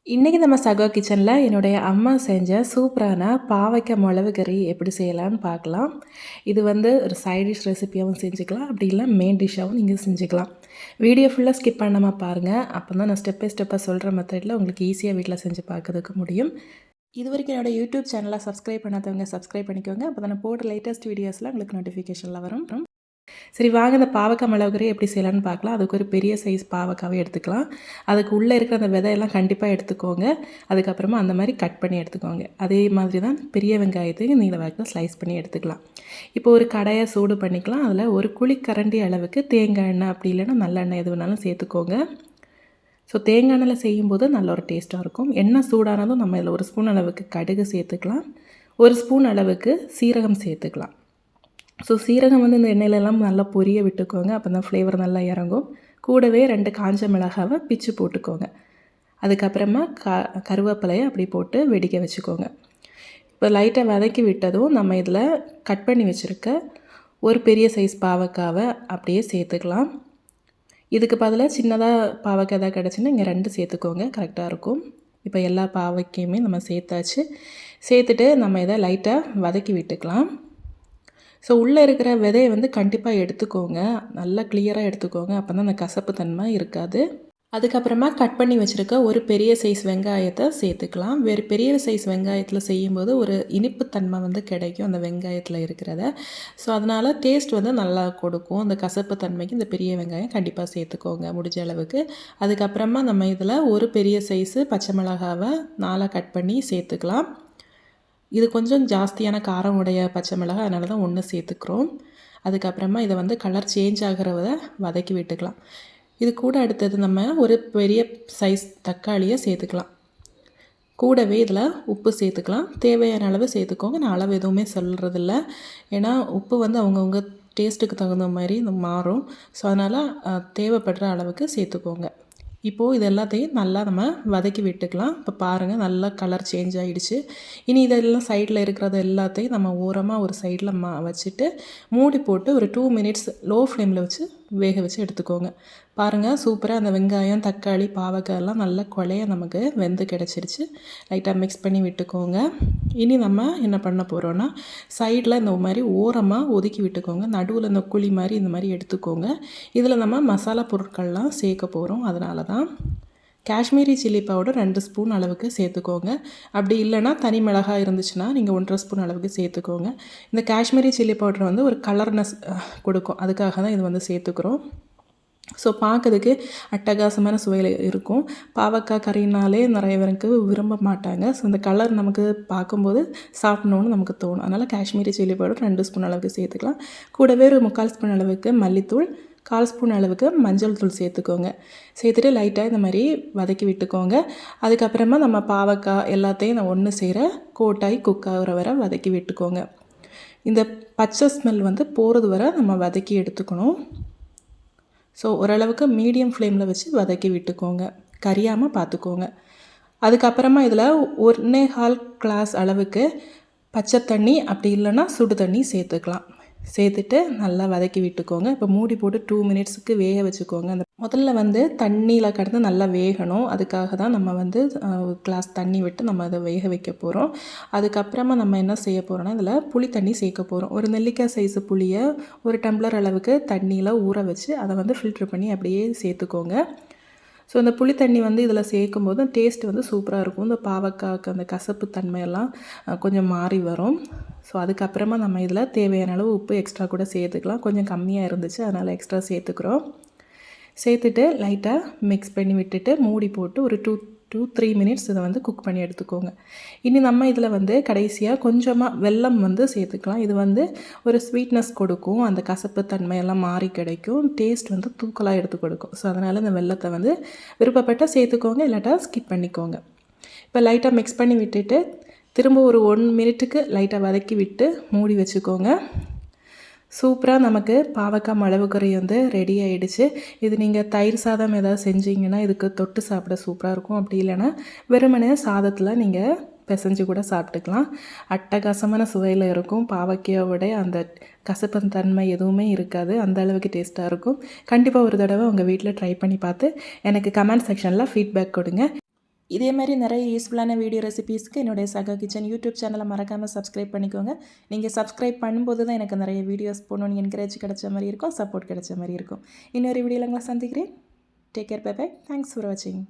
இன்றைக்கி நம்ம சகோ கிச்சனில் என்னுடைய அம்மா செஞ்ச சூப்பரான பாவைக்காய் மிளகு கறி எப்படி செய்யலான்னு பார்க்கலாம். இது வந்து ஒரு சைட் டிஷ் ரெசிப்பியாகவும் செஞ்சுக்கலாம், அப்படி இல்லை மெயின் டிஷ்ஷாகவும் நீங்கள் செஞ்சுக்கலாம். வீடியோ ஃபுல்லாக ஸ்கிப் பண்ணாமல் பாருங்கள். அப்போ தான் நான் ஸ்டெப் பை ஸ்டெப்பாக சொல்கிற மெத்தடில் உங்களுக்கு ஈஸியாக வீட்டில் செஞ்சு பார்க்கறதுக்கு முடியும். இது வரைக்கும் என்னோடய யூடியூப் சேனலை சப்ஸ்கிரைப் பண்ணாதவங்க சப்ஸ்கிரைப் பண்ணிக்கோங்க. அப்போ தான் நான் போடுற லேட்டஸ்ட் வீடியோஸ்லாம் உங்களுக்கு நோட்டிஃபிகேஷனில் வரும். சரி வாங்க, இந்த பாவக்காய் மிளகு கறி எப்படி செய்யலான்னு பார்க்கலாம். அதுக்கு ஒரு பெரிய சைஸ் பாவக்காவே எடுத்துக்கலாம். அதுக்கு உள்ளே இருக்கிற அந்த விதையெல்லாம் கண்டிப்பாக எடுத்துக்கோங்க. அதுக்கப்புறமா அந்த மாதிரி கட் பண்ணி எடுத்துக்கோங்க. அதே மாதிரி தான் பெரிய வெங்காயத்தையும் நீல வாக்கில் ஸ்லைஸ் பண்ணி எடுத்துக்கலாம். இப்போ ஒரு கடாயை சூடு பண்ணிக்கலாம். அதில் ஒரு குழிக்கரண்டி அளவுக்கு தேங்காய் எண்ணெய், அப்படி இல்லைன்னா நல்லெண்ணெய் எது வேணாலும் சேர்த்துக்கோங்க. ஸோ தேங்காய் எண்ணெயில் செய்யும்போது நல்ல ஒரு டேஸ்ட்டாக இருக்கும். எண்ணெய் சூடானதும் நம்ம இதில் ஒரு ஸ்பூன் அளவுக்கு கடுகு சேர்த்துக்கலாம். ஒரு ஸ்பூன் அளவுக்கு சீரகம் சேர்த்துக்கலாம். ஸோ சீரகம் வந்து இந்த எண்ணெயிலெல்லாம் நல்லா பொரிய விட்டுக்கோங்க. அப்போ தான் ஃப்ளேவர் நல்லா இறங்கும். கூடவே 2 காஞ்ச மிளகாவை பிச்சு போட்டுக்கோங்க. அதுக்கப்புறமா கருவேப்பிலையை அப்படி போட்டு வெடிக்க வச்சுக்கோங்க. இப்போ லைட்டாக வதக்கி விட்டதும் நம்ம இதில் கட் பண்ணி வச்சுருக்க ஒரு பெரிய சைஸ் பாவக்காவை அப்படியே சேர்த்துக்கலாம். இதுக்கு பதிலாக சின்னதாக பாவக்காய் எதாவது கிடச்சின்னா இங்கே 2 சேர்த்துக்கோங்க, கரெக்டாக இருக்கும். இப்போ எல்லா பாவக்கையுமே நம்ம சேர்த்தாச்சு. சேர்த்துட்டு நம்ம இதை லைட்டாக வதக்கி விட்டுக்கலாம். ஸோ உள்ளே இருக்கிற விதையை வந்து கண்டிப்பாக எடுத்துக்கோங்க, நல்லா கிளியராக எடுத்துக்கோங்க. அப்போ தான் அந்த கசப்பு தன்மை இருக்காது. அதுக்கப்புறமா கட் பண்ணி வச்சுருக்க ஒரு பெரிய சைஸ் வெங்காயத்தை சேர்த்துக்கலாம். வேறு பெரிய சைஸ் வெங்காயத்தில் செய்யும்போது ஒரு இனிப்புத்தன்மை வந்து கிடைக்கும் அந்த வெங்காயத்தில் இருக்கிறத. ஸோ அதனால் டேஸ்ட் வந்து நல்லா கொடுக்கும். அந்த கசப்பு தன்மைக்கு இந்த பெரிய வெங்காயம் கண்டிப்பாக சேர்த்துக்கோங்க முடிஞ்ச அளவுக்கு. அதுக்கப்புறமா நம்ம இதில் ஒரு பெரிய சைஸு பச்சை மிளகாவை 4 கட் பண்ணி சேர்த்துக்கலாம். இது கொஞ்சம் ஜாஸ்தியான காரம் உடைய பச்சை மிளகாய், அதனால தான் 1 சேர்த்துக்கிறோம். அதுக்கப்புறமா இதை வந்து கலர் சேஞ்ச் ஆகிறத வதக்கி விட்டுக்கலாம். இது கூட அடுத்தது நம்ம ஒரு பெரிய சைஸ் தக்காளியை சேர்த்துக்கலாம். கூடவே இதில் உப்பு சேர்த்துக்கலாம். தேவையான அளவு சேர்த்துக்கோங்க. நான் அளவு எதுவுமே சொல்கிறதில்ல, ஏன்னா உப்பு வந்து அவங்கவுங்க டேஸ்ட்டுக்கு தகுந்த மாதிரி மாறும். ஸோ அதனால் தேவைப்படுற அளவுக்கு சேர்த்துக்கோங்க. இப்போது இது எல்லாத்தையும் நல்லா நம்ம வதக்கி விட்டுக்கலாம். இப்போ பாருங்கள், நல்லா கலர் சேஞ்ச் ஆகிடுச்சு. இனி இதெல்லாம் சைடில் இருக்கிறது எல்லாத்தையும் நம்ம ஓரமாக ஒரு சைடில் வச்சுட்டு மூடி போட்டு ஒரு 2 மினிட்ஸ் லோ ஃப்ளேமில் வச்சு வேக வச்சு எடுத்துக்கோங்க. பாருங்கள், சூப்பராக அந்த வெங்காயம், தக்காளி, பாவக்காய் எல்லாம் நல்லா குழைய நமக்கு வெந்து கிடச்சிருச்சு. லைட்டாக மிக்ஸ் பண்ணி விட்டுக்கோங்க. இனி நம்ம என்ன பண்ண போகிறோன்னா, சைடில் இந்த மாதிரி ஓரமாக ஒதுக்கி விட்டுக்கோங்க. நடுவில் இந்த குழி மாதிரி இந்த மாதிரி எடுத்துக்கோங்க. இதில் நம்ம மசாலா பொருட்கள்லாம் சேர்க்க போகிறோம். அதனால தான் காஷ்மீரி சில்லி பவுடர் 2 ஸ்பூன் அளவுக்கு சேர்த்துக்கோங்க. அப்படி இல்லைனா தனி மிளகாய் இருந்துச்சுன்னா நீங்கள் 1.5 ஸ்பூன் அளவுக்கு சேர்த்துக்கோங்க. இந்த காஷ்மீரி சில்லி பவுடர் வந்து ஒரு கலர்னஸ் கொடுக்கும், அதுக்காக தான் இது வந்து சேர்த்துக்கிறோம். ஸோ பார்க்கறதுக்கு அட்டகாசமான சுவையில் இருக்கும். பாவக்காய் கறினாலே நிறைய பேருக்கு விரும்ப மாட்டாங்க. ஸோ இந்த கலர் நமக்கு பார்க்கும்போது சாப்பிட்ணுன்னு நமக்கு தோணும். அதனால் காஷ்மீரி சில்லி பவுடர் 2 ஸ்பூன் அளவுக்கு சேர்த்துக்கலாம். கூடவே ஒரு 3/4 ஸ்பூன் அளவுக்கு மல்லித்தூள், 1/4 ஸ்பூன் அளவுக்கு மஞ்சள் தூள் சேர்த்துக்கோங்க. சேர்த்துட்டு லைட்டாக இந்த மாதிரி வதக்கி விட்டுக்கோங்க. அதுக்கப்புறமா நம்ம பாவக்காய் எல்லாத்தையும் நான் ஒன்று சேர கோட்டாய் குக்காகிற வரை வதக்கி விட்டுக்கோங்க. இந்த பச்சை ஸ்மெல் வந்து போகிறது வரை நம்ம வதக்கி எடுத்துக்கணும். ஸோ ஓரளவுக்கு மீடியம் ஃப்ளேமில் வச்சு வதக்கி விட்டுக்கோங்க, கரியாமல் பார்த்துக்கோங்க. அதுக்கப்புறமா இதில் 1.25 கிளாஸ் அளவுக்கு பச்சை தண்ணி, அப்படி இல்லைன்னா சுடு தண்ணி சேர்த்துக்கலாம். சேர்த்துட்டு நல்லா வதக்கி விட்டுக்கோங்க. இப்போ மூடி போட்டு 2 மினிட்ஸுக்கு வேக வச்சுக்கோங்க. அந்த முதல்ல வந்து தண்ணியில் கடந்து நல்லா வேகணும். அதுக்காக தான் நம்ம வந்து ஒரு கிளாஸ் தண்ணி விட்டு நம்ம அதை வேக வைக்க போகிறோம். அதுக்கப்புறமா நம்ம என்ன செய்ய போகிறோன்னா, இதில் புளி தண்ணி சேர்க்க போகிறோம். ஒரு நெல்லிக்காய் சைஸு புளியை ஒரு டம்ளர் அளவுக்கு தண்ணியில் ஊற வச்சு அதை வந்து ஃபில்ட்ரு பண்ணி அப்படியே சேர்த்துக்கோங்க. ஸோ இந்த புளி தண்ணி வந்து இதில் சேர்க்கும்போது டேஸ்ட் வந்து சூப்பராக இருக்கும். இந்த பாவக்காய்க்கு அந்த கசப்பு தன்மையெல்லாம் கொஞ்சம் மாறி வரும். ஸோ அதுக்கப்புறமா நம்ம இதில் தேவையான அளவு உப்பு எக்ஸ்ட்ரா கூட சேர்த்துக்கலாம். கொஞ்சம் கம்மியாக இருந்துச்சு, அதனால் எக்ஸ்ட்ரா சேர்த்துக்கிறோம். சேர்த்துட்டு லைட்டாக மிக்ஸ் பண்ணி விட்டுட்டு மூடி போட்டு ஒரு 2-3 மினிட்ஸ் இதை வந்து குக் பண்ணி எடுத்துக்கோங்க. இனி நம்ம இதில் வந்து கடைசியாக கொஞ்சமாக வெல்லம் வந்து சேர்த்துக்கலாம். இது வந்து ஒரு ஸ்வீட்னஸ் கொடுக்கும், அந்த கசப்பு தன்மையெல்லாம் மாறி கிடைக்கும், டேஸ்ட் வந்து தூக்கலாக எடுத்து கொடுக்கும். ஸோ அதனால் இந்த வெல்லத்தை வந்து விருப்பப்பட்டால் சேர்த்துக்கோங்க, இல்லாட்டா ஸ்கிப் பண்ணிக்கோங்க. இப்போ லைட்டாக மிக்ஸ் பண்ணி விட்டுட்டு திரும்ப ஒரு 1 மினிட்டுக்கு லைட்டாக வதக்கி விட்டு மூடி வச்சுக்கோங்க. சூப்பராக நமக்கு பாவக்காய் மிளகு கறி வந்து ரெடி ஆகிடுச்சு. இது நீங்கள் தயிர் சாதம் ஏதாவது செஞ்சிங்கன்னா இதுக்கு தொட்டு சாப்பிட சூப்பராக இருக்கும். அப்படி இல்லைன்னா வெறுமனே சாதத்தில் நீங்கள் பிசைஞ்சு கூட சாப்பிட்டுக்கலாம். அட்டகாசமான சுவையில் இருக்கும். பாவக்காயோட அந்த கசப்பு தன்மை எதுவுமே இருக்காது, அந்த அளவுக்கு டேஸ்ட்டாக இருக்கும். கண்டிப்பாக ஒரு தடவை உங்கள் வீட்டில் ட்ரை பண்ணி பார்த்து எனக்கு கமெண்ட் செக்ஷனில் ஃபீட்பேக் கொடுங்க. இதே மாதிரி நிறைய யூஸ்ஃபுல்லான வீடியோ ரெசிபீஸ்க்கு என்னுடைய சகா கிச்சன் யூடியூப் சேனலை மறக்காமல் சப்ஸ்கிரைப் பண்ணிக்கோங்க. நீங்கள் சப்ஸ்கிரைப் பண்ணும்போது தான் எனக்கு நிறைய வீடியோஸ் போடணும்னு என்கரேஜ் கிடைச்ச மாதிரி இருக்கும், சப்போர்ட் கிடைச்ச மாதிரி இருக்கும். இன்னொரு வீடியோவில் உங்களை சந்திக்கிறேன். Take care, bye bye. Thanks for வாட்சிங்.